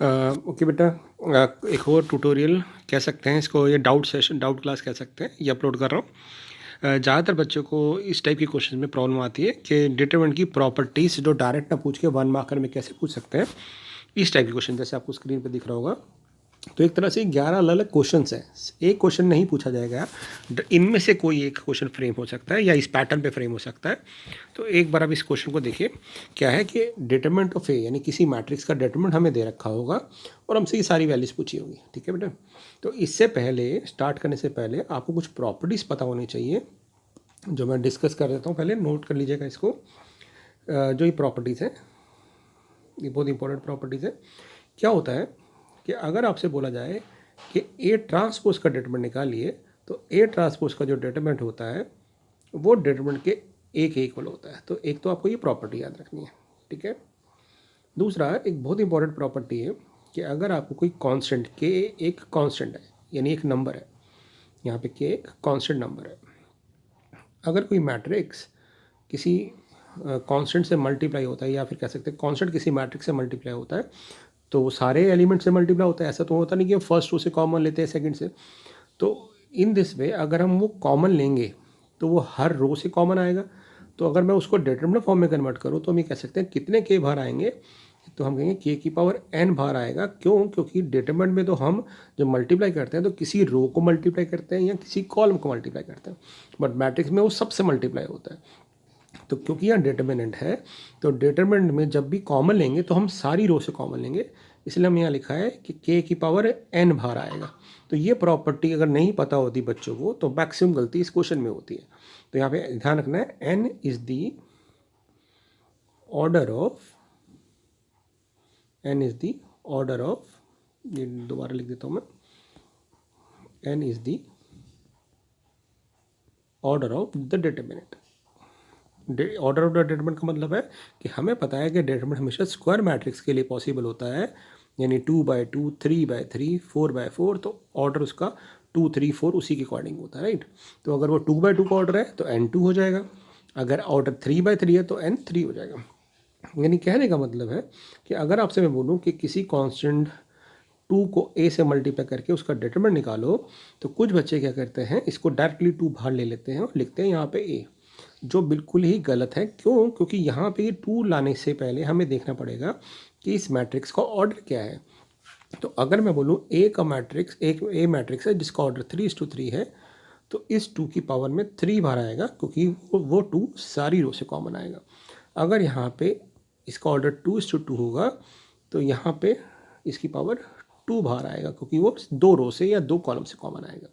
Okay बेटा, एक और ट्यूटोरियल कह सकते हैं इसको, ये डाउट सेशन, डाउट क्लास कह सकते हैं, ये अपलोड कर रहा हूँ। ज़्यादातर बच्चों को इस टाइप की क्वेश्चन में प्रॉब्लम आती है कि डिटरमिनेंट की प्रॉपर्टीज़ जो डायरेक्ट ना पूछ के 1 मार्कर में कैसे पूछ सकते हैं, इस टाइप की क्वेश्चन जैसे आपको स्क्रीन पर दिख रहा होगा। तो एक तरह से 11 अलग अलग क्वेश्चंस हैं, एक क्वेश्चन नहीं पूछा जाएगा, इनमें से कोई एक क्वेश्चन फ्रेम हो सकता है या इस पैटर्न पे फ्रेम हो सकता है। तो एक बार आप इस क्वेश्चन को देखिए, क्या है कि डिटरमिनेंट ऑफ ए यानी किसी मैट्रिक्स का डिटरमिनेंट हमें दे रखा होगा और हमसे ये सारी वैल्यूज पूछी होगी, ठीक है बेटा। तो इससे पहले, स्टार्ट करने से पहले आपको कुछ प्रॉपर्टीज़ पता होनी चाहिए जो मैं डिस्कस कर देता हूँ। पहले नोट कर लीजिएगा इसको। जो ये प्रॉपर्टीज़ हैं, ये बहुत इंपॉर्टेंट प्रॉपर्टीज़ है। क्या होता है कि अगर आपसे बोला जाए कि ए ट्रांसपोज का डिटरमिनेंट निकालिए, तो ए ट्रांसपोज का जो डिटरमिनेंट होता है वो डिटरमिनेंट के ए के इक्वल होता है। तो एक तो आपको ये प्रॉपर्टी याद रखनी है, ठीक है। दूसरा, एक बहुत इंपॉर्टेंट प्रॉपर्टी है कि अगर आपको कोई कांस्टेंट के, एक कांस्टेंट है यानी एक नंबर है, यहाँ पे के एक कांस्टेंट नंबर है, अगर कोई मैट्रिक्स किसी कांस्टेंट से मल्टीप्लाई होता है, या फिर कह सकते हैं कांस्टेंट किसी मैट्रिक्स से मल्टीप्लाई होता है, तो वो सारे एलिमेंट से मल्टीप्लाई होता है। ऐसा तो होता नहीं कि हम फर्स्ट रो से कॉमन लेते हैं, सेकंड से। तो इन दिस वे अगर हम वो कॉमन लेंगे तो वो हर रो से कॉमन आएगा। तो अगर मैं उसको डिटरमिनेंट फॉर्म में कन्वर्ट करूँ तो हम ये कह सकते हैं कितने के बाहर आएंगे, तो हम कहेंगे के की पावर n बाहर आएगा। क्यों? क्योंकि डिटरमिनेंट में तो हम जब मल्टीप्लाई करते हैं तो किसी रो को मल्टीप्लाई करते हैं या किसी कॉलम को मल्टीप्लाई करते हैं, बट मैट्रिक्स में वो सबसे मल्टीप्लाई होता है। तो क्योंकि यहाँ डिटरमिनेंट है, तो डिटरमिनेंट में जब भी कॉमन लेंगे तो हम सारी रो से कॉमन लेंगे, इसलिए हम यहाँ लिखा है कि k की पावर n बाहर आएगा। तो ये प्रॉपर्टी अगर नहीं पता होती बच्चों को तो मैक्सिमम गलती इस क्वेश्चन में होती है। तो यहाँ पे ध्यान रखना है, n is the order of, ये दोबारा लिख देता हूँ मैं, n is the order of the determinant. Order of the determinant का मतलब है कि हमें पता है कि डिटरमिनेंट हमेशा स्क्वायर मैट्रिक्स के लिए पॉसिबल होता है, यानी 2/2, 3/3, 4/4। तो ऑर्डर उसका 2, 3, 4 उसी के अकॉर्डिंग होता है, राइट। तो अगर वो 2/2 का ऑर्डर है तो n2 हो जाएगा, अगर ऑर्डर 3/3 है तो n3 हो जाएगा। यानी कहने का मतलब है कि अगर आपसे मैं बोलूँ कि किसी कांस्टेंट 2 को a से मल्टीप्लाई करके उसका डिटरमिनेंट निकालो, तो कुछ बच्चे क्या करते हैं, इसको डायरेक्टली 2 बाहर ले लेते हैं और लिखते हैं यहाँ पे a, जो बिल्कुल ही गलत है। क्यों? क्योंकि यहाँ पे 2 लाने से पहले हमें देखना पड़ेगा कि इस मैट्रिक्स का ऑर्डर क्या है। तो अगर मैं बोलूँ ए का मैट्रिक्स, एक ए मैट्रिक्स है जिसका ऑर्डर 3:3 है, तो इस 2 की पावर में 3 बाहर आएगा, क्योंकि वो 2 सारी रो से कॉमन आएगा। अगर यहाँ पे इसका ऑर्डर 2:2 होगा, तो यहाँ पे इसकी पावर 2 बाहर आएगा, क्योंकि वो 2 रो से या 2 कॉलम से कॉमन आएगा।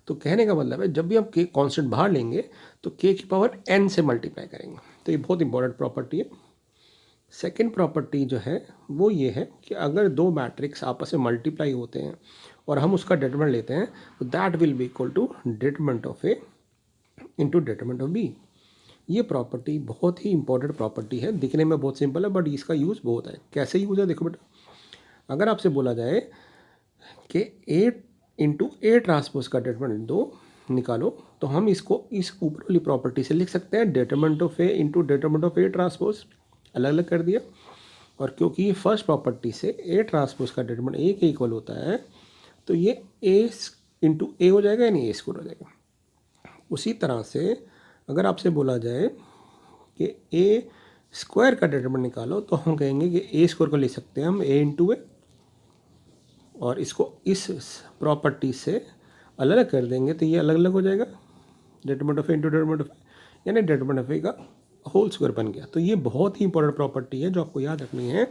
तो कहने का मतलब है जब भी हम के कांस्टेंट बाहर लेंगे तो के की पावर n से मल्टीप्लाई करेंगे। तो ये बहुत इंपॉर्टेंट प्रॉपर्टी है। सेकेंड प्रॉपर्टी जो है वो ये है कि अगर दो मैट्रिक्स आपस में मल्टीप्लाई होते हैं और हम उसका डिटरमिनेंट लेते हैं, तो that will be equal to determinant of A into determinant of B. ये प्रॉपर्टी बहुत ही इंपॉर्टेंट प्रॉपर्टी है, दिखने में बहुत सिंपल है बट इसका यूज़ बहुत है। कैसे यूज़ है देखो बेटा, अगर आपसे बोला जाए कि ए इंटू ए ट्रांसपोज का डिटरमिनेंट दो निकालो, तो हम इसको इस ऊपर वाली प्रॉपर्टी से लिख सकते हैं, determinant of A into determinant of A transpose. अलग अलग कर दिया, और क्योंकि ये फर्स्ट प्रॉपर्टी से ए ट्रांसपोज का डिटरमिनेंट ए के इक्वल होता है, तो ये ए इंटू ए हो जाएगा, यानी ए स्क्वायर हो जाएगा। उसी तरह से अगर आपसे बोला जाए कि ए स्क्वायर का डिटरमिनेंट निकालो, तो हम कहेंगे कि ए स्क्वायर को ले सकते हैं हम ए इंटू ए, और इसको इस प्रॉपर्टी से अलग अलग कर देंगे तो ये अलग अलग हो जाएगा, determinant of A into determinant of A, यानी डिटरमिनेंट ऑफ ए का होल स्क्वायर बन गया। तो ये बहुत ही इंपॉर्टेंट प्रॉपर्टी है जो आपको याद रखनी है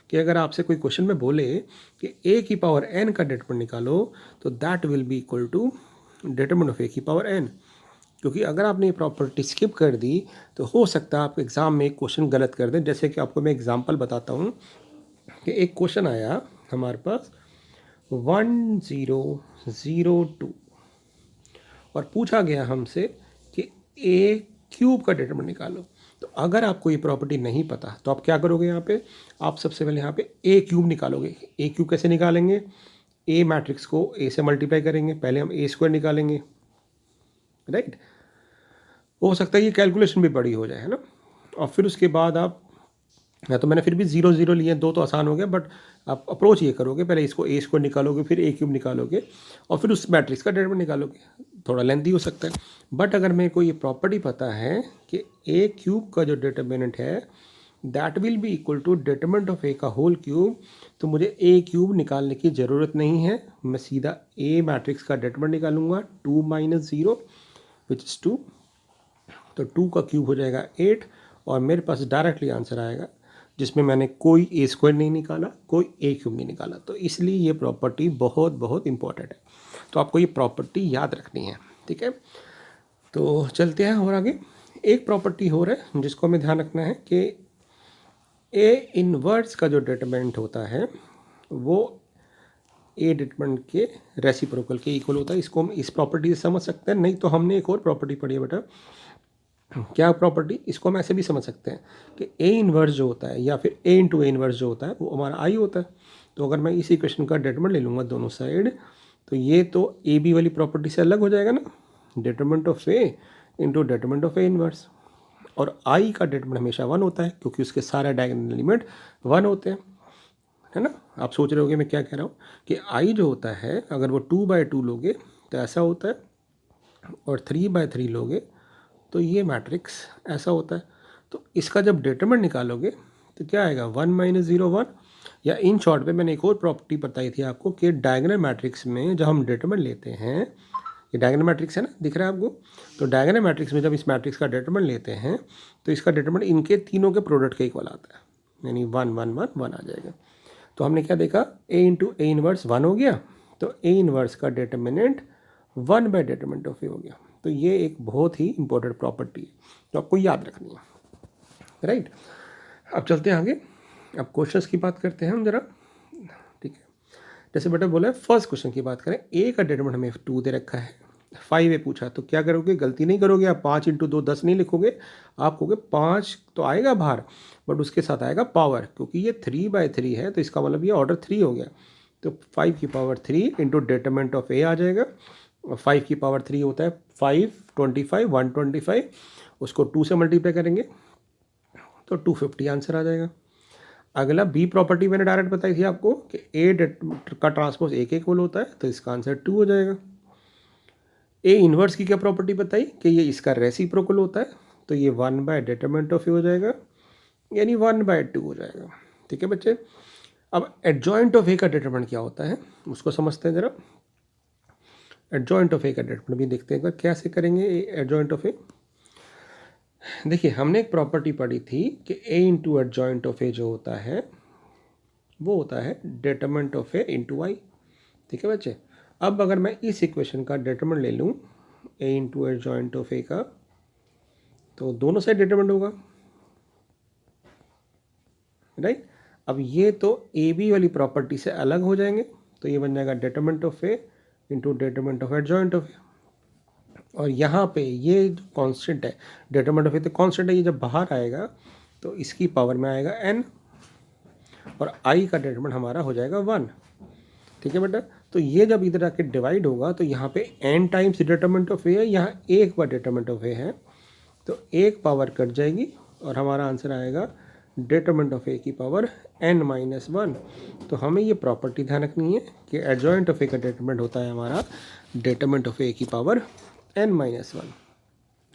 कि अगर आपसे कोई क्वेश्चन में बोले कि ए की पावर n का डिटरमिनेंट निकालो, तो that will be equal to determinant of A की पावर n। क्योंकि अगर आपने ये प्रॉपर्टी स्किप कर दी तो हो सकता है आप एग्ज़ाम में एक क्वेश्चन गलत कर दें। जैसे कि आपको मैं एग्जांपल बताता हूँ कि एक क्वेश्चन आया हमारे पास 1002 और पूछा गया हमसे कि ए क्यूब का डिटरमिनेंट निकालो। तो अगर आपको ये प्रॉपर्टी नहीं पता तो आप क्या करोगे, यहाँ पे आप सबसे पहले यहाँ पे ए क्यूब निकालोगे। ए क्यूब कैसे निकालेंगे, ए मैट्रिक्स को ए से मल्टीप्लाई करेंगे, पहले हम ए स्क्वायर निकालेंगे, राइट। हो सकता है ये कैलकुलेशन भी बड़ी हो जाए, है ना। और फिर उसके बाद आप, या तो मैंने फिर भी 0 0 लिए, 2 तो आसान हो गया, बट आप अप्रोच ये करोगे, पहले इसको ए स्क्वायर निकालोगे, फिर ए क्यूब निकालोगे और फिर उस मैट्रिक्स का डिटरमिनेंट निकालोगे। थोड़ा लेंथी हो सकता है, बट अगर मेरे को ये प्रॉपर्टी पता है कि ए क्यूब का जो डिटरमिनेंट है that will be equal to determinant of A का होल क्यूब, तो मुझे ए क्यूब निकालने की ज़रूरत नहीं है, मैं सीधा ए मैट्रिक्स का डिटरमिनेंट निकालूंगा 2 माइनस 0 विच इज़ 2। तो 2 का क्यूब हो जाएगा 8 और मेरे पास डायरेक्टली आंसर आएगा जिसमें मैंने कोई ए स्क्वायर नहीं निकाला, कोई ए क्यूब नहीं निकाला। तो इसलिए ये प्रॉपर्टी बहुत बहुत इंपॉर्टेंट है, तो आपको ये प्रॉपर्टी याद रखनी है, ठीक है। तो चलते हैं और आगे। एक प्रॉपर्टी हो रहा है जिसको हमें ध्यान रखना है कि ए इनवर्स का जो डिटरमिनेंट होता है वो ए डिटरमिनेंट के रेसिप्रोकल के इक्वल होता है। इसको हम इस प्रॉपर्टी से समझ सकते हैं, नहीं तो हमने एक और प्रॉपर्टी पढ़ी है बेटा, क्या प्रॉपर्टी, इसको हम ऐसे भी समझ सकते हैं कि ए इनवर्स जो होता है या फिर ए इंटू ए इनवर्स जो होता है वो हमारा आई होता है। तो अगर मैं इस इक्वेशन का डिटरमिनेंट ले लूँगा दोनों साइड, तो ये तो ए बी वाली प्रॉपर्टी से अलग हो जाएगा ना, determinant of A into determinant of A inverse. और आई का डिटरमिनेंट हमेशा 1 होता है क्योंकि उसके सारे डायगोनल एलिमेंट 1 होते हैं, है ना। आप सोच रहे होगे मैं क्या कह रहा हूँ कि आई जो होता है अगर वो 2/2 लोगे तो ऐसा होता है, और 3/3 लोगे तो ये मैट्रिक्स ऐसा होता है। तो इसका जब डिटरमिनेंट निकालोगे तो क्या आएगा 1 माइनस 0 1, या इन शॉर्ट पे मैंने एक और प्रॉपर्टी बताई थी आपको कि डायगोनल मैट्रिक्स में जब हम डिटरमिनेंट लेते हैं, ये डायगोनल मैट्रिक्स है ना, दिख रहा है आपको, तो डायगोनल मैट्रिक्स में जब इस मैट्रिक्स का डिटरमिनेंट लेते हैं तो इसका डिटरमिनेंट इनके तीनों के प्रोडक्ट के इक्वल आता है, यानी 1 1 1 1 आ जाएगा। तो हमने क्या देखा, ए इंटू ए इनवर्स 1 हो गया, तो ए इनवर्स का डिटरमिनेंट 1 बाय डिटरमिनेंट ऑफ ए हो गया। तो ये एक बहुत ही इंपॉर्टेंट प्रॉपर्टी है तो आपको याद रखनी है, राइट। अब चलते हैं आगे, अब क्वेश्चंस की बात करते हैं हम जरा, ठीक है। जैसे बेटा बोला है फर्स्ट क्वेश्चन की बात करें, ए का डिटरमिनेंट हमें 2 दे रखा है, 5 ए पूछा, तो क्या करोगे, गलती नहीं करोगे आप, 5 इंटू 2 10 नहीं लिखोगे, आप कहोगे 5 तो आएगा बाहर बट उसके साथ आएगा पावर, क्योंकि ये 3/3 है तो इसका मतलब ये ऑर्डर 3 हो गया। तो 5 की पावर 3 इंटू डिटरमिनेंट ऑफ ए आ जाएगा, और 5 की पावर 3 होता है 5 25 125, उसको 2 से मल्टीप्लाई करेंगे तो 250 आंसर आ जाएगा। अगला बी प्रॉपर्टी मैंने डायरेक्ट बताई थी आपको कि ए का ट्रांसपोज ए के इक्वल होता है, तो इसका आंसर 2 हो जाएगा। ए इनवर्स की क्या प्रॉपर्टी बताई कि ये इसका रेसिप्रोकल होता है, तो ये 1 बाय डिटरमिनेंट ऑफ ए हो जाएगा, यानी 1/2 हो जाएगा, ठीक है बच्चे। अब एडजॉइंट ऑफ ए का डिटरमिनेंट क्या होता है उसको समझते हैं जरा। एडजॉइंट ऑफ ए का डिटरमिनेंट भी देखते हैं, कैसे करेंगे एडजॉइंट ऑफ ए। देखिए हमने एक प्रॉपर्टी पढ़ी थी कि ए इंटू एडजॉइंट ऑफ ए जो होता है वो होता है डिटरमिनेंट ऑफ ए इंटू आई, ठीक है बच्चे। अब अगर मैं इस इक्वेशन का डिटरमिनेंट ले लूँ ए इंटू एडजॉइंट ऑफ ए का, तो दोनों साइड डिटरमिनेंट होगा, राइट। अब ये तो ए बी वाली प्रॉपर्टी से अलग हो जाएंगे, तो ये बन जाएगा determinant of A into determinant of adjoint of A. और यहाँ पे ये जो कांस्टेंट है डिटरमिनेंट ऑफ ए तो कांस्टेंट है, ये जब बाहर आएगा तो इसकी पावर में आएगा n, और i का डिटरमिनेंट हमारा हो जाएगा 1, ठीक है बेटा। तो ये जब इधर आके डिवाइड होगा तो यहाँ पे n टाइम्स डिटरमिनेंट ऑफ ए है, यहाँ 1 बार डिटरमिनेंट ऑफ ए है, तो 1 पावर कट जाएगी और हमारा आंसर आएगा डिटरमिनेंट ऑफ ए की पावर n-1। तो हमें ये प्रॉपर्टी ध्यान रखनी है कि एडजॉइंट ऑफ ए का डिटरमिनेंट होता है हमारा डिटरमिनेंट ऑफ ए की पावर n-1,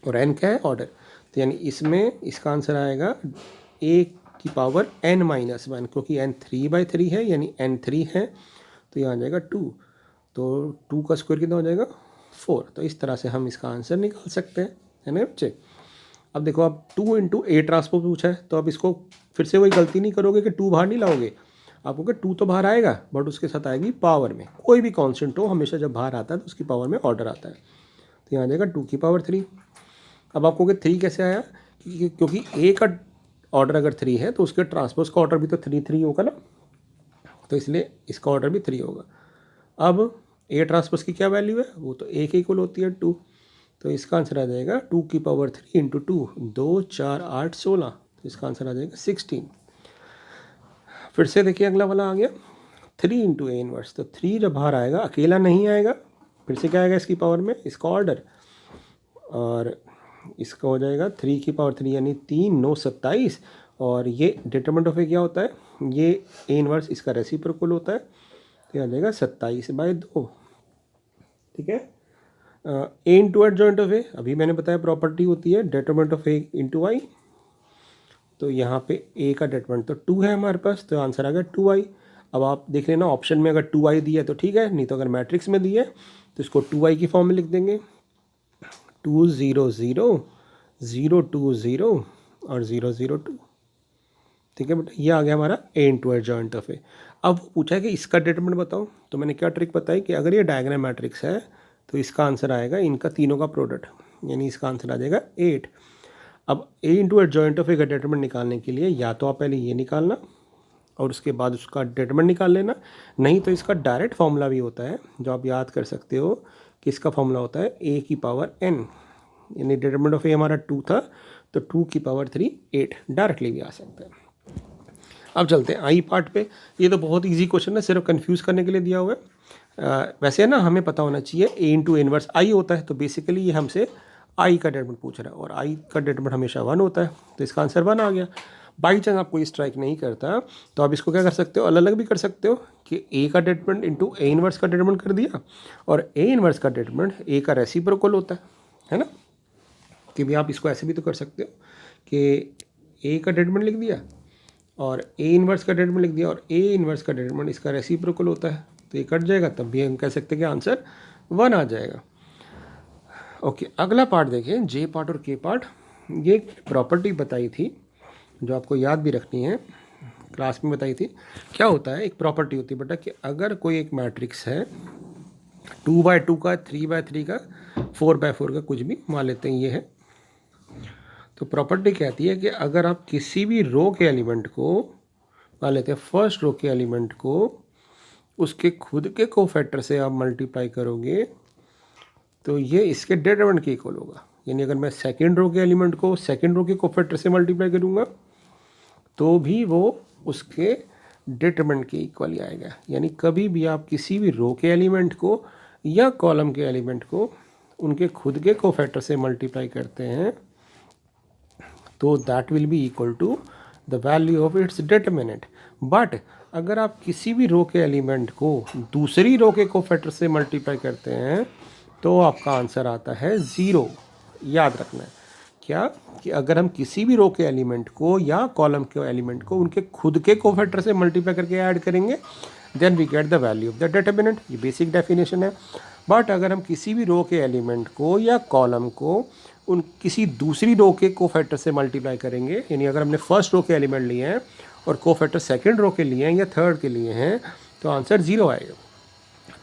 और n क्या है, ऑर्डर। तो यानी इसमें इसका आंसर आएगा a की पावर n-1, क्योंकि n 3/3 है यानी n 3 है, तो यहाँ आ जाएगा 2, तो 2 का स्क्वायर कितना हो जाएगा 4। तो इस तरह से हम इसका आंसर निकाल सकते हैं, है ना बच्चे। अब देखो आप 2 इंटू ए ट्रांसपोज पूछा है, तो अब इसको फिर से वही गलती नहीं करोगे कि 2 बाहर नहीं लाओगे, आप कहोगे 2 तो बाहर आएगा बट उसके साथ आएगी पावर में, कोई भी कांस्टेंट हो हमेशा जब बाहर आता है तो उसकी पावर में ऑर्डर आता है, तो यहाँ आ जाएगा 2 की पावर 3। अब आप कहोगे 3 कैसे आया, क्योंकि ए का ऑर्डर अगर 3 है तो उसके ट्रांसपोज का ऑर्डर भी तो 3 होगा ना, तो इसलिए इसका ऑर्डर भी 3 होगा। अब ए ट्रांसपोज की क्या वैल्यू है, वो तो ए के इक्वल होती है 2, तो इसका आंसर आ जाएगा 2 की पावर 3 इंटू 2, 2 4 8 16, तो इसका आंसर आ जाएगा 16। फिर से देखिए अगला वाला आ गया 3 इंटू ए इनवर्स, तो 3 जब बाहर आएगा अकेला नहीं आएगा, फिर से क्या आएगा इसकी पावर में, इसका ऑर्डर, और इसका हो जाएगा 3 की पावर 3 यानी 3 9 27, और ये डिटरमिनेंट ऑफ ए क्या होता है ये ए इनवर्स इसका रेसिप्रोकल होता है, तो आ जाएगा 27/2। ठीक है। ए इंटू एडजॉइंट ऑफ ए, अभी मैंने बताया प्रॉपर्टी होती है determinant of A into I. तो यहाँ पे ए का डिटरमिनेंट तो 2 है हमारे पास, तो आंसर आ गया 2i। अब आप देख लेना ऑप्शन में अगर 2i दिया है तो ठीक है, नहीं तो अगर मैट्रिक्स में दिया है तो इसको 2i की फॉर्म में लिख देंगे। 2 0 0 0 2 0 और 0 0 2। ठीक है बेटा, ये आ गया हमारा ए इंटू एडजॉइंट ऑफ ए। अब वो पूछा है कि इसका डिटरमिनेंट बताओ, तो मैंने क्या ट्रिक बताई कि अगर ये डायगोनल मैट्रिक्स है तो इसका आंसर आएगा इनका तीनों का प्रोडक्ट, यानी इसका आंसर आ जाएगा 8। अब ए इंटू एडजॉइंट ऑफ ए का डिटरमिनेंट निकालने के लिए या तो आप पहले ये निकालना और उसके बाद उसका डिटरमिनेंट निकाल लेना, नहीं तो इसका डायरेक्ट फॉर्मूला भी होता है जो आप याद कर सकते हो कि इसका फॉर्मूला होता है ए की पावर n, यानी डिटरमिनेंट ऑफ ए हमारा 2 था तो 2 की पावर 3 8, डायरेक्टली भी आ सकता है। अब चलते हैं आई पार्ट पे। ये तो बहुत इजी क्वेश्चन है, सिर्फ कंफ्यूज करने के लिए दिया हुआ है। वैसे ना हमें पता होना चाहिए ए इंटू इनवर्स आई होता है, तो बेसिकली ये हमसे आई का डिटरमिनेंट पूछ रहा है और आई का डिटरमिनेंट हमेशा 1 होता है, तो इसका आंसर 1 आ गया। बाई चांस आपको स्ट्राइक नहीं करता तो आप इसको क्या कर सकते हो, अलग अलग भी कर सकते हो कि ए का डिटरमिनेंट इंटू ए इनवर्स का डिटरमिनेंट कर दिया, और ए इनवर्स का डिटरमिनेंट ए का रेसिप्रोकल होता है ना, कि भी आप इसको ऐसे भी तो कर सकते हो कि ए का डिटरमिनेंट लिख दिया और ए इनवर्स का डिटरमिनेंट लिख दिया और ए इनवर्स का डिटरमिनेंट इसका रेसिप्रोकल होता है, तो ये कट जाएगा, तब भी हम कह सकते हैं कि आंसर 1 आ जाएगा। ओके, अगला पार्ट देखिए, जे पार्ट और के पार्ट। ये एक प्रॉपर्टी बताई थी जो आपको याद भी रखनी है, क्लास में बताई थी। क्या होता है, एक प्रॉपर्टी होती है बेटा कि अगर कोई एक मैट्रिक्स है 2/2 का, 3/3 का, 4/4 का, कुछ भी मान लेते हैं ये है, तो प्रॉपर्टी कहती है कि अगर आप किसी भी रो के एलिमेंट को मान लेते हैं, फर्स्ट रो के एलिमेंट को उसके खुद के कोफैक्टर से आप मल्टीप्लाई करोगे तो ये इसके डिटरमिनेंट के इक्वल होगा। यानी अगर मैं सेकंड रो के एलिमेंट को सेकंड रो के कोफैक्टर से मल्टीप्लाई करूँगा तो भी वो उसके डिटरमिनेंट के इक्वल ही आएगा। यानी कभी भी आप किसी भी रो के एलिमेंट को या कॉलम के एलिमेंट को उनके खुद के कोफैक्टर से मल्टीप्लाई करते हैं तो that will be equal to the value of its determinant. But अगर आप किसी भी रो के एलिमेंट को दूसरी रो के कोफैक्टर से मल्टीप्लाई करते हैं तो आपका आंसर आता है 0। याद रखना है क्या, कि अगर हम किसी भी रो के एलिमेंट को या कॉलम के एलिमेंट को उनके खुद के कोफैक्टर से मल्टीप्लाई करके ऐड करेंगे then we get the value of the determinant. ये बेसिक डेफिनेशन है। बट अगर हम किसी भी रो के एलिमेंट को या कॉलम को उन किसी दूसरी रो के कोफैक्टर से मल्टीप्लाई करेंगे, यानी अगर हमने फर्स्ट रो के एलिमेंट लिए हैं और कोफैक्टर सेकंड रो के लिए हैं या थर्ड के लिए हैं तो आंसर 0 आएगा।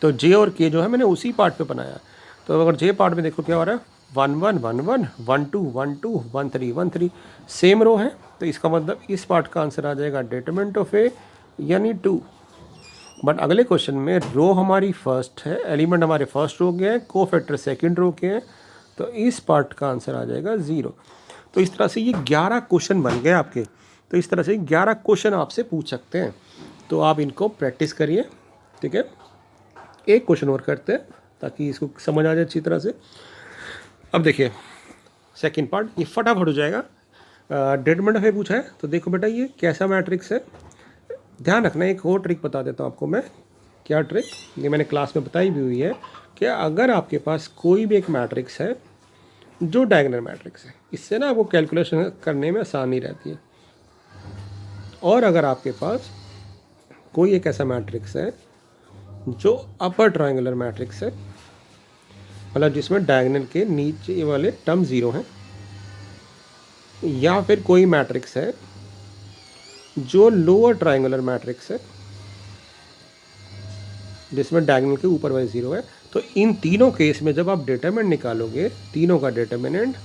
तो जे और के जो है मैंने उसी पार्ट पे बनाया। तो अगर जे पार्ट में देखो क्या हो रहा है, 1 1 1 1 1 2 1 2 1 3 1 3, सेम रो है, तो इसका मतलब इस पार्ट का आंसर आ जाएगा डिटरमिनेंट ऑफ ए यानी 2। बट अगले क्वेश्चन में रो हमारी फर्स्ट है, एलिमेंट हमारे फर्स्ट रो के हैं, कोफैक्टर सेकंड रो के हैं, तो इस पार्ट का आंसर आ जाएगा 0। तो इस तरह से ये 11 क्वेश्चन बन गए आपके। तो इस तरह से 11 क्वेश्चन आपसे पूछ सकते हैं, तो आप इनको प्रैक्टिस करिए। ठीक है, एक क्वेश्चन और करते हैं ताकि इसको समझ आ जाए अच्छी तरह से। अब देखिए सेकंड पार्ट, ये फटाफट हो जाएगा। डिटरमिनेंट ऑफ ए पूछा है, तो देखो बेटा ये कैसा मैट्रिक्स है। ध्यान रखना, एक और ट्रिक बता देता हूँ आपको मैं। क्या ट्रिक, ये मैंने क्लास में बताई भी हुई है कि अगर आपके पास कोई भी एक मैट्रिक्स है जो डायगोनल मैट्रिक्स है, इससे ना आपको कैलकुलेशन करने में आसानी रहती है। और अगर आपके पास कोई एक ऐसा मैट्रिक्स है जो अपर ट्रायंगुलर मैट्रिक्स है, मतलब जिसमें डायगोनल के नीचे वाले टर्म 0 हैं, या फिर कोई मैट्रिक्स है जो लोअर ट्रायंगुलर मैट्रिक्स है जिसमें डायगोनल के ऊपर वाले 0 है, तो इन तीनों केस में जब आप डिटरमिनेंट निकालोगे, तीनों का डिटरमिनेंट,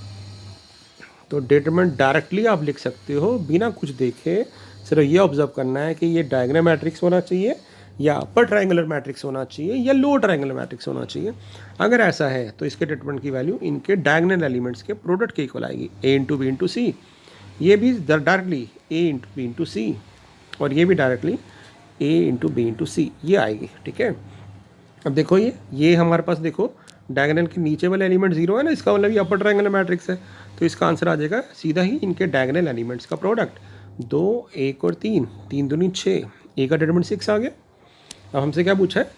तो डिटरमिनेंट डायरेक्टली आप लिख सकते हो बिना कुछ देखे। सिर्फ ये ऑब्जर्व करना है कि ये डायगोनल मैट्रिक्स होना चाहिए या अपर ट्रायंगुलर मैट्रिक्स होना चाहिए या लोअर ट्रायंगुलर मैट्रिक्स होना चाहिए। अगर ऐसा है तो इसके डिटरमिनेंट की वैल्यू इनके डायगोनल एलिमेंट्स के प्रोडक्ट के इक्वल आएगी, ए इंटू बी इंटू सी। ये भी डायरेक्टली ए इंटू बी इंटू सी और ये भी डायरेक्टली ए इंटू बी इंटू सी, ये आएगी। ठीक है, अब देखो ये हमारे पास देखो डायगोनल के नीचे वाले एलिमेंट 0 है ना, इसका मतलब ये अपर ट्रायंगुलर मैट्रिक्स है, तो इसका आंसर आ जाएगा सीधा ही इनके डायगोनल एलिमेंट्स का प्रोडक्ट। 2, 1 और 3, 3 दूनी 6, ए का डिटरमिनेंट 6 आ गया। अब हमसे क्या पूछा है,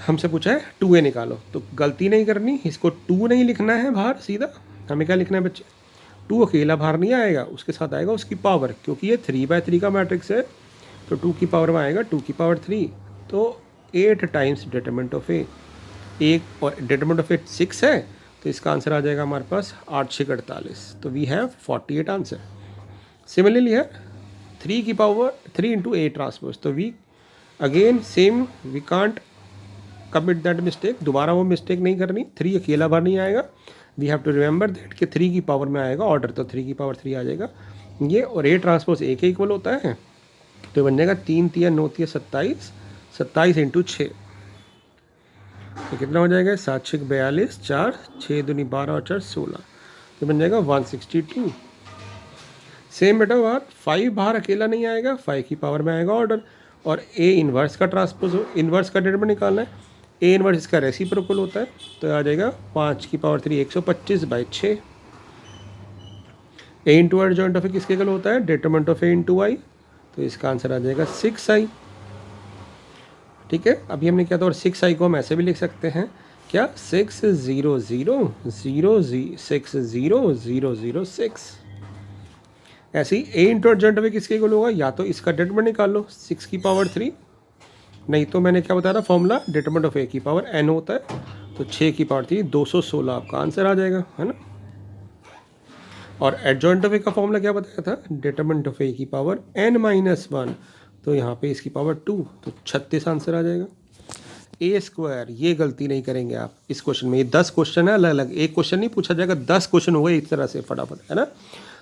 हमसे पूछा है 2a निकालो, तो गलती नहीं करनी, इसको 2 नहीं लिखना है बाहर, सीधा हमें क्या लिखना है बच्चे, 2 अकेला बाहर नहीं आएगा, उसके साथ आएगा उसकी पावर, क्योंकि ये 3/3 का मैट्रिक्स है, तो 2 की पावर में आएगा 2 की पावर 3, तो 8 टाइम्स डिटरमिनेंट ऑफ ए, एक और डिटरमिनेंट ऑफ ए 6 है, तो इसका आंसर आ जाएगा हमारे पास 8 6 48, तो वी हैव 48 आंसर। सिमिलरली है 3 की पावर 3 इंटू ए ट्रांसपोज, तो we again same, we can't commit that mistake, दोबारा वो मिस्टेक नहीं करनी, 3 अकेला बार नहीं आएगा, we have to remember that कि 3 की पावर में आएगा ऑर्डर, तो 3 की पावर 3 आ जाएगा ये, और ए ट्रांसपोज ए के इक्वल होता है, तो बन जाएगा 3 3 9 3 27, 27 इंटू 6, तो कितना हो जाएगा 7 6 42, 4 6 दूनी 12 और 4 16, तो बन जाएगा 162। सेम बेटा बाहर 5 बाहर अकेला नहीं आएगा, 5 की पावर में आएगा ऑर्डर, और ए इन्वर्स का ट्रांसपोज, इन्वर्स का डिटरमिनेंट निकालना है, ए इन्वर्स इसका रेसिप्रोकल होता है, तो आ जाएगा 5 की power 3 125/6, A into adjoint of A किसके इक्वल होता है, determinant of A into I, तो इसका आंसर आ जाएगा 6i। ठीक है, अभी हमने क्या था, और 6i को हम ऐसे भी लिख सकते हैं क्या, 6 0 0 0 6 0 0 0 6, ऐसे ही ए इंटू अर्जेंट में किसके इक्वल होगा, या तो इसका डिटरमिनेंट निकाल लो 6 की पावर 3, नहीं तो मैंने क्या बताया था फॉर्मूला, डिटरमिनेंट ऑफ ए की पावर n होता है, तो 6 की पावर 3 216 आपका आंसर आ जाएगा, है ना। और एडजॉइंट ऑफ ए का फॉर्मूला क्या बताया था, डिटरमिनेंट ऑफ ए की पावर n-1, तो यहाँ पे इसकी पावर 2, तो 36 आंसर आ जाएगा। ए स्क्वायर, ये गलती नहीं करेंगे आप इस क्वेश्चन में, ये 10 क्वेश्चन है अलग अलग, एक क्वेश्चन नहीं पूछा जाएगा, 10 क्वेश्चन हो गए इस तरह से फटाफट, है ना।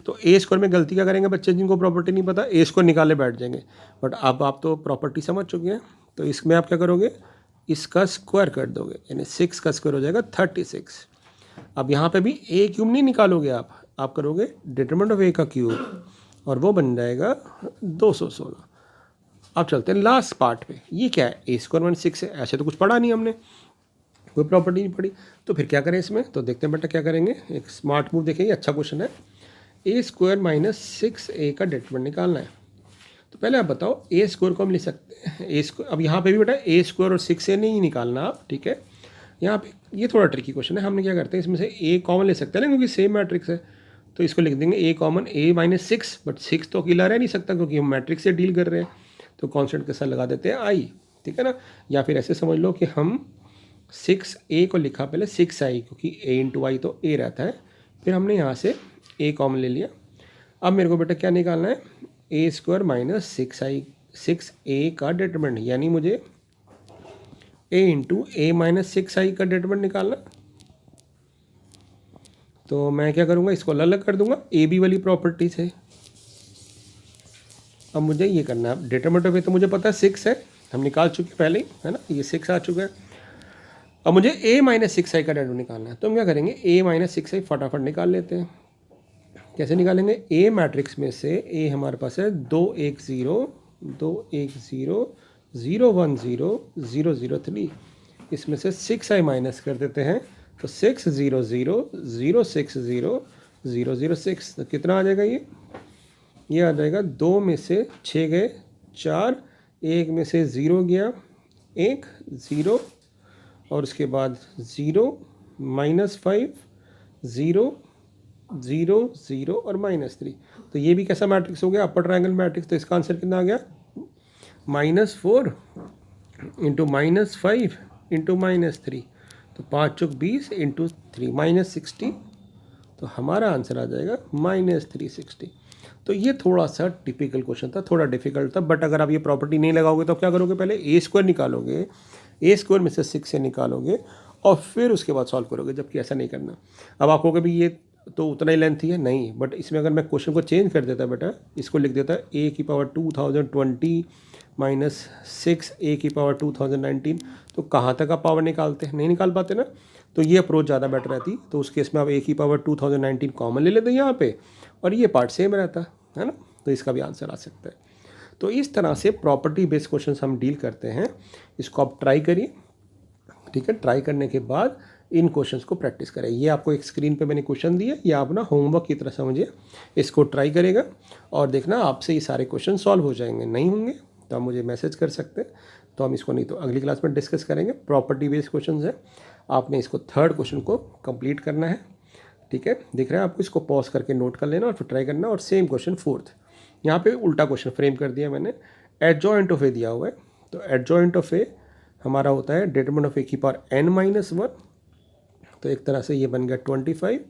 तो ए स्क्वायर में गलती क्या करेंगे बच्चे, जिनको प्रॉपर्टी नहीं पता ए स्क्वायर निकाले बैठ जाएंगे, बट अब आप तो प्रॉपर्टी समझ चुके हैं, तो इसमें आप क्या करोगे, इसका स्क्वायर कर दोगे, यानी 6 का स्क्वायर हो जाएगा 36। अब यहाँ पे भी ए क्यूब नहीं निकालोगे आप करोगे डिटरमिनेंट ऑफ ए का क्यूब, और वो बन जाएगा 216। अब चलते हैं लास्ट पार्ट पे, ये क्या है, ए स्क्वायर 6 है, ऐसे तो कुछ पढ़ा नहीं हमने, कोई प्रॉपर्टी नहीं पढ़ी, तो फिर क्या करें इसमें, तो देखते हैं बेटा क्या करेंगे, एक स्मार्ट मूव देखेंगे, अच्छा क्वेश्चन है। ए स्क्वायर -6a का डिटरमिनेंट निकालना है, तो पहले आप बताओ ए स्क्वायर को हम लिख सकते हैं, ए स्क्वायर, अब यहाँ पे भी बेटा ए स्क्वायर और 6a नहीं निकालना आप, ठीक है। यहाँ पे ये थोड़ा ट्रिकी क्वेश्चन है, हमने क्या करते हैं इसमें से ए कॉमन ले सकते हैं ना, क्योंकि सेम मैट्रिक्स है, तो इसको लिख देंगे ए कॉमन, a -6, बट 6 तो अकेला रह नहीं सकता क्योंकि हम मैट्रिक्स से डील कर रहे हैं, तो कॉन्स्टेंट के साथ लगा देते हैं आई, ठीक है ना। या फिर ऐसे समझ लो कि हम 6a को लिखा पहले 6i, क्योंकि a इंटू आई तो a रहता है, फिर हमने यहाँ से a कॉमन ले लिया। अब मेरे को बेटा क्या निकालना है, ए स्क्वायर -6a का डिटरमिनेंट, यानी मुझे a इंटू a -6i का डिटरमिनेंट निकालना। तो मैं क्या करूँगा, इसको अलग अलग कर दूंगा ए बी वाली प्रॉपर्टी से। अब मुझे ये करना है, डिटरमिनेंट ऑफ ए तो मुझे पता है 6 है, हम निकाल चुके पहले ही, है ना, ये 6 आ चुका है। अब मुझे a -6i का डिटरमिनेंट निकालना है, तो हम क्या करेंगे, a -6i फटाफट निकाल लेते हैं। कैसे निकालेंगे, ए मैट्रिक्स में से ए हमारे पास है 2 1 0 2 1 0 0 1 0 0 0 3, इसमें से 6i माइनस कर देते हैं, तो 6 0 0 0 6 0 0 0 6, तो कितना आ जाएगा ये आ जाएगा 2 में से 6 गए 4, 1 में से 0 गया 1 0, और उसके बाद 0 -5 0 0 0 और -3, तो ये भी कैसा मैट्रिक्स हो गया, अपर ट्रायंगल मैट्रिक्स। तो इसका आंसर कितना आ गया, -4 इंटू -5 इंटू -3, तो 5 चौक 20 इंटू 3 -60, तो हमारा आंसर आ जाएगा -360। तो ये थोड़ा सा टिपिकल क्वेश्चन था, थोड़ा डिफिकल्ट था, बट अगर आप ये प्रॉपर्टी नहीं लगाओगे तो क्या करोगे, पहले ए स्क्वायर निकालोगे, ए स्क्वायर में से 6 से निकालोगे, और फिर उसके बाद सॉल्व करोगे, जबकि ऐसा नहीं करना। अब आपको कभी ये तो उतना ही लेंथ ही है नहीं, बट इसमें अगर मैं क्वेश्चन को चेंज कर देता बेटा, इसको लिख देता a की पावर 2020 -6 a की पावर 2019, तो कहाँ तक आप पावर निकालते हैं, नहीं निकाल पाते ना, तो ये अप्रोच ज़्यादा बेटर रहती। तो उस केस में आप a की पावर 2019 कॉमन ले लेते हैं यहाँ पे, और ये पार्ट सेम रहता है ना, तो इसका भी आंसर आ सकता है। तो इस तरह से प्रॉपर्टी बेस्ड क्वेश्चन हम डील करते हैं, इसको आप ट्राई करिए, ठीक है। ट्राई करने के बाद इन क्वेश्चंस को प्रैक्टिस करें। ये आपको एक स्क्रीन पे मैंने क्वेश्चन दिए, ये आप ना होमवर्क की तरह समझिए, इसको ट्राई करेगा और देखना आपसे ये सारे क्वेश्चन सॉल्व हो जाएंगे। नहीं होंगे तो आप मुझे मैसेज कर सकते हैं, तो हम इसको नहीं तो अगली क्लास में डिस्कस करेंगे। प्रॉपर्टी बेस्ड क्वेश्चन है, आपने इसको थर्ड क्वेश्चन को कंप्लीट करना है, ठीक है। दिख रहा है आपको, इसको पॉज करके नोट कर लेना और फिर ट्राई करना। और सेम क्वेश्चन फोर्थ, यहाँ पे उल्टा क्वेश्चन फ्रेम कर दिया मैंने। एडजॉइंट ऑफ ए दिया हुआ है, तो एडजॉइंट ऑफ ए हमारा होता है डिटरमिनेंट ऑफ ए की पावर n-1, तो एक तरह से ये बन गया 25।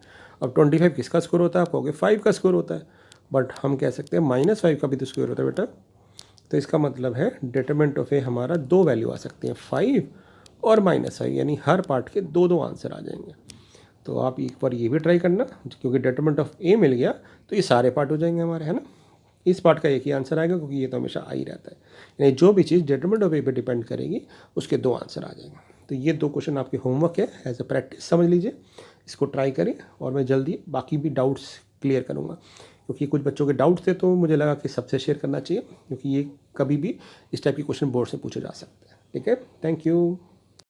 अब 25 किसका स्कोर होता है, आप कहोगे 5 का स्कोर होता है, बट हम कह सकते हैं -5 का भी तो स्कोर होता है बेटा। तो इसका मतलब है डिटरमिनेंट ऑफ ए हमारा दो वैल्यू आ सकती हैं, 5 और -5, यानी हर पार्ट के दो दो आंसर आ जाएंगे। तो आप एक बार ये भी ट्राई करना, क्योंकि डिटरमिनेंट ऑफ ए मिल गया तो ये सारे पार्ट हो जाएंगे हमारे, है ना। इस पार्ट का एक ही आंसर आएगा, क्योंकि ये तो हमेशा आ ही रहता है, यानी जो भी चीज़ डिटरमिनेंट ऑफ ए पे डिपेंड करेगी उसके दो आंसर आ जाएंगे। तो ये दो क्वेश्चन आपके होमवर्क है, एज अ प्रैक्टिस समझ लीजिए, इसको ट्राई करें और मैं जल्दी बाकी भी डाउट्स क्लियर करूँगा, क्योंकि कुछ बच्चों के डाउट्स थे तो मुझे लगा कि सबसे शेयर करना चाहिए, क्योंकि ये कभी भी इस टाइप के क्वेश्चन बोर्ड से पूछे जा सकते हैं। ठीक है, थैंक यू।